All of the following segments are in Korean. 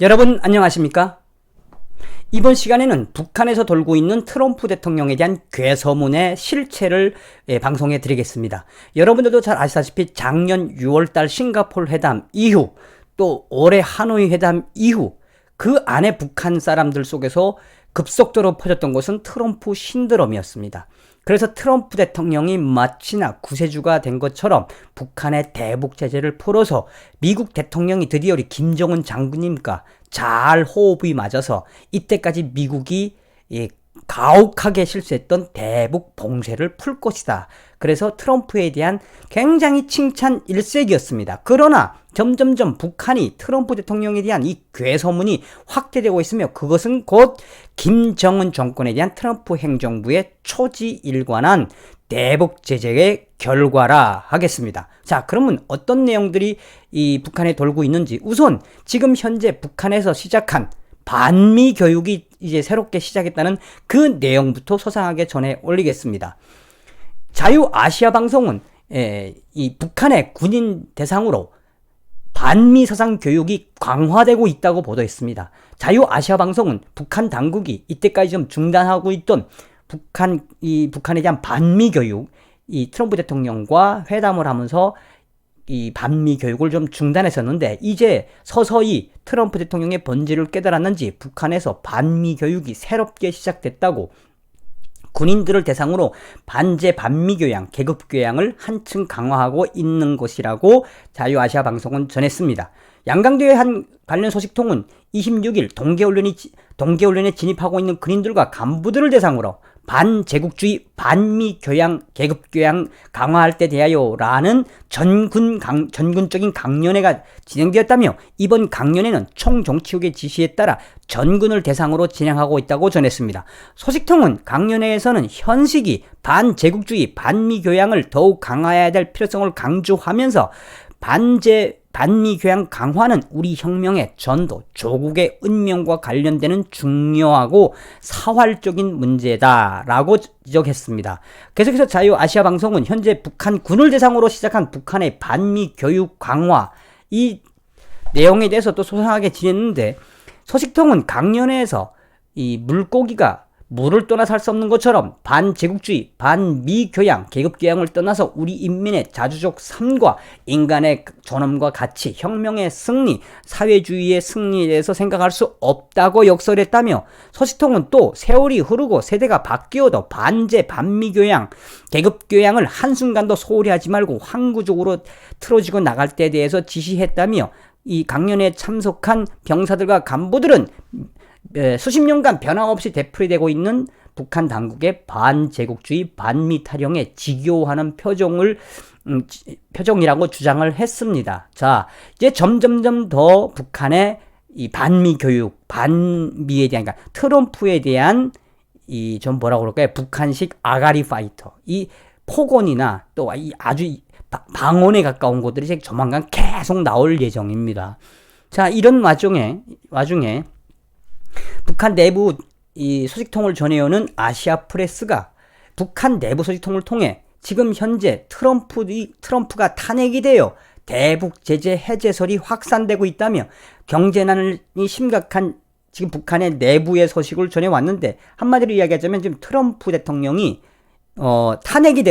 여러분 안녕하십니까? 이번 시간에는 북한에서 돌고 있는 트럼프 대통령에 대한 괴소문의 실체를 방송해 드리겠습니다. 여러분들도 잘 아시다시피 작년 6월달 싱가포르 회담 이후 또 올해 하노이 회담 이후 그 안에 북한 사람들 속에서 급속도로 퍼졌던 것은 트럼프 신드롬이었습니다. 그래서 트럼프 대통령이 마치나 구세주가 된 것처럼 북한의 대북 제재를 풀어서 미국 대통령이 드디어 우리 김정은 장군님과 잘 호흡이 맞아서 이때까지 미국이 가혹하게 실수했던 대북 봉쇄를 풀 것이다. 그래서 트럼프에 대한 굉장히 칭찬 일색이었습니다. 그러나 점점점 북한이 트럼프 대통령에 대한 이 괴소문이 확대되고 있으며 그것은 곧 김정은 정권에 대한 트럼프 행정부의 초지일관한 대북 제재의 결과라 하겠습니다. 자, 그러면 어떤 내용들이 이 북한에 돌고 있는지, 우선 지금 현재 북한에서 시작한 반미 교육이 이제 새롭게 시작했다는 그 내용부터 소상하게 전해 올리겠습니다. 자유아시아 방송은 이 북한의 군인 대상으로 반미 서상 교육이 강화되고 있다고 보도했습니다. 자유아시아 방송은 북한 당국이 이때까지 좀 중단하고 있던 북한에 대한 반미 교육, 이 트럼프 대통령과 회담을 하면서 이 반미 교육을 좀 중단했었는데 이제 서서히 트럼프 대통령의 본질을 깨달았는지 북한에서 반미 교육이 새롭게 시작됐다고, 군인들을 대상으로 반제 반미 교양, 계급 교양을 한층 강화하고 있는 것이라고 자유아시아 방송은 전했습니다. 양강도의 한 관련 소식통은 26일 동계훈련에 진입하고 있는 군인들과 간부들을 대상으로 반제국주의 반미 교양 계급 교양 강화할 때 대하여라는 전군적인 강연회가 진행되었다며 이번 강연회는 총정치국의 지시에 따라 전군을 대상으로 진행하고 있다고 전했습니다. 소식통은 강연회에서는 현시기 반제국주의 반미 교양을 더욱 강화해야 될 필요성을 강조하면서 반미 교양 강화는 우리 혁명의 전도, 조국의 운명과 관련되는 중요하고 사활적인 문제다라고 지적했습니다. 계속해서 자유아시아 방송은 현재 북한 군을 대상으로 시작한 북한의 반미 교육 강화, 이 내용에 대해서 또 소상하게 지냈는데, 소식통은 강연회에서 이 물고기가 물을 떠나 살 수 없는 것처럼 반제국주의, 반미 교양, 계급 교양을 떠나서 우리 인민의 자주적 삶과 인간의 존엄과 가치, 혁명의 승리, 사회주의의 승리에 대해서 생각할 수 없다고 역설했다며, 소식통은 또 세월이 흐르고 세대가 바뀌어도 반제, 반미 교양, 계급 교양을 한순간도 소홀히 하지 말고 항구적으로 틀어지고 나갈 때에 대해서 지시했다며, 이 강연에 참석한 병사들과 간부들은 수십 년간 변함없이 되풀이되고 있는 북한 당국의 반제국주의 반미 타령에 직요하는 표정이라고 주장을 했습니다. 자, 이제 점점점 더 북한의 이 반미 교육, 반미에 대한, 그러니까 트럼프에 대한 이 좀 뭐라고 그럴까요? 북한식 아가리 파이터, 이 폭언이나 또 이 아주 방언에 가까운 것들이 이제 조만간 계속 나올 예정입니다. 자, 이런 와중에 북한 내부 이 소식통을 전해오는 아시아 프레스가 북한 내부 소식통을 통해 지금 현재 트럼프가 탄핵이 되어 대북 제재 해제설이 확산되고 있다며 경제난이 심각한 지금 북한의 내부의 소식을 전해왔는데, 한마디로 이야기하자면 지금 트럼프 대통령이 탄핵이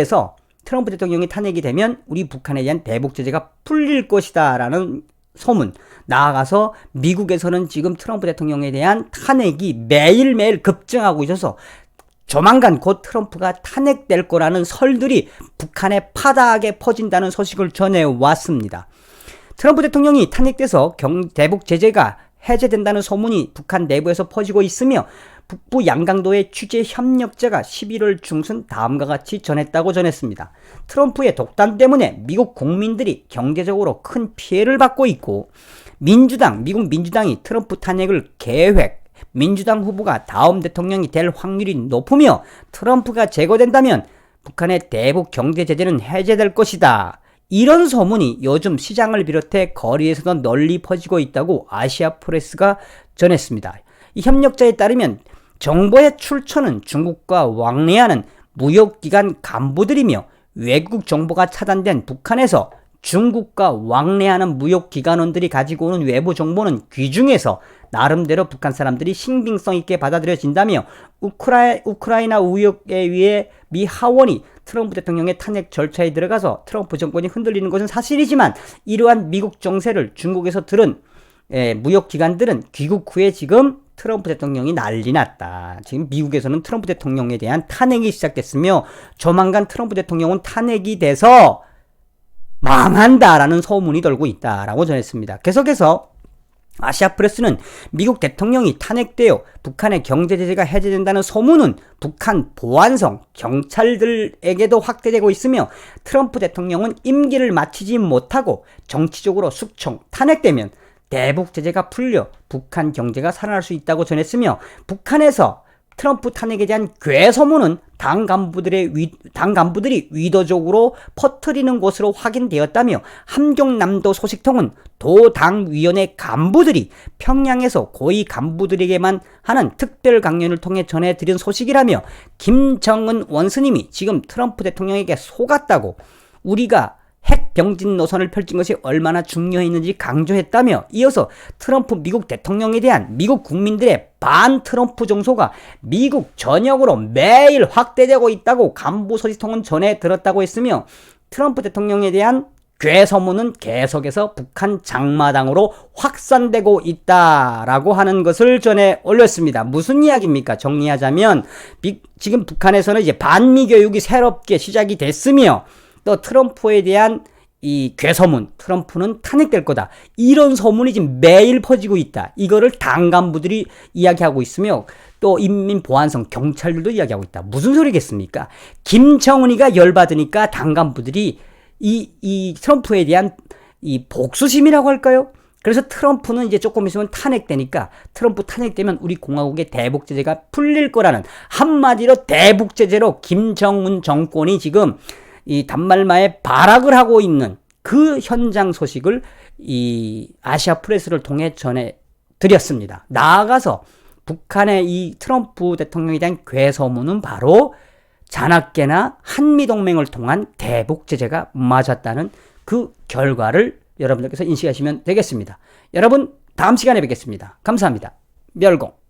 되면 우리 북한에 대한 대북 제재가 풀릴 것이다 라는 소문, 나아가서 미국에서는 지금 트럼프 대통령에 대한 탄핵이 매일매일 급증하고 있어서 조만간 곧 트럼프가 탄핵될 거라는 설들이 북한에 파다하게 퍼진다는 소식을 전해왔습니다. 트럼프 대통령이 탄핵돼서 대북 제재가 해제된다는 소문이 북한 내부에서 퍼지고 있으며 북부 양강도의 취재 협력자가 11월 중순 다음과 같이 전했습니다. 트럼프의 독단 때문에 미국 국민들이 경제적으로 큰 피해를 받고 있고, 미국 민주당이 트럼프 탄핵을 계획, 민주당 후보가 다음 대통령이 될 확률이 높으며 트럼프가 제거된다면 북한의 대북 경제 제재는 해제될 것이다. 이런 소문이 요즘 시장을 비롯해 거리에서도 널리 퍼지고 있다고 아시아 프레스가 전했습니다. 이 협력자에 따르면 정보의 출처는 중국과 왕래하는 무역기관 간부들이며 외국 정보가 차단된 북한에서 중국과 왕래하는 무역기관원들이 가지고 오는 외부 정보는 귀중해서 나름대로 북한 사람들이 신빙성 있게 받아들여진다며 우크라이나 우역에 의해 미 하원이 트럼프 대통령의 탄핵 절차에 들어가서 트럼프 정권이 흔들리는 것은 사실이지만 이러한 미국 정세를 중국에서 들은 무역기관들은 귀국 후에 지금 트럼프 대통령이 난리 났다. 지금 미국에서는 트럼프 대통령에 대한 탄핵이 시작됐으며 조만간 트럼프 대통령은 탄핵이 돼서 망한다라는 소문이 돌고 있다라고 전했습니다. 계속해서 아시아프레스는 미국 대통령이 탄핵되어 북한의 경제 제재가 해제된다는 소문은 북한 보안성 경찰들에게도 확대되고 있으며 트럼프 대통령은 임기를 마치지 못하고 정치적으로 숙청, 탄핵되면 대북 제재가 풀려 북한 경제가 살아날 수 있다고 전했으며 북한에서 트럼프 탄핵에 대한 괴소문은 당 간부들이 의도적으로 퍼뜨리는 것으로 확인되었다며 함경남도 소식통은 도당위원회 간부들이 평양에서 고위 간부들에게만 하는 특별 강연을 통해 전해드린 소식이라며 김정은 원스님이 지금 트럼프 대통령에게 속았다고 우리가 핵 병진 노선을 펼친 것이 얼마나 중요했는지 강조했다며 이어서 트럼프 미국 대통령에 대한 미국 국민들의 반 트럼프 정서가 미국 전역으로 매일 확대되고 있다고 간부 소식통은 전해 들었다고 했으며 트럼프 대통령에 대한 괴소문은 계속해서 북한 장마당으로 확산되고 있다라고 하는 것을 전해 올렸습니다. 무슨 이야기입니까? 정리하자면 지금 북한에서는 이제 반미 교육이 새롭게 시작이 됐으며 또 트럼프에 대한 이 괴소문, 트럼프는 탄핵될 거다. 이런 소문이 지금 매일 퍼지고 있다. 이거를 당 간부들이 이야기하고 있으며 또 인민보안성 경찰들도 이야기하고 있다. 무슨 소리겠습니까? 김정은이가 열받으니까 당 간부들이 이 트럼프에 대한 이 복수심이라고 할까요? 그래서 트럼프는 이제 조금 있으면 탄핵되니까 트럼프 탄핵되면 우리 공화국의 대북 제재가 풀릴 거라는 한마디로 대북 제재로 김정은 정권이 지금 이 단말마에 발악을 하고 있는 그 현장 소식을 이 아시아 프레스를 통해 전해 드렸습니다. 나아가서 북한의 이 트럼프 대통령에 대한 괴소문은 바로 자나깨나 한미동맹을 통한 대북 제재가 맞았다는 그 결과를 여러분들께서 인식하시면 되겠습니다. 여러분 다음 시간에 뵙겠습니다. 감사합니다. 멸공.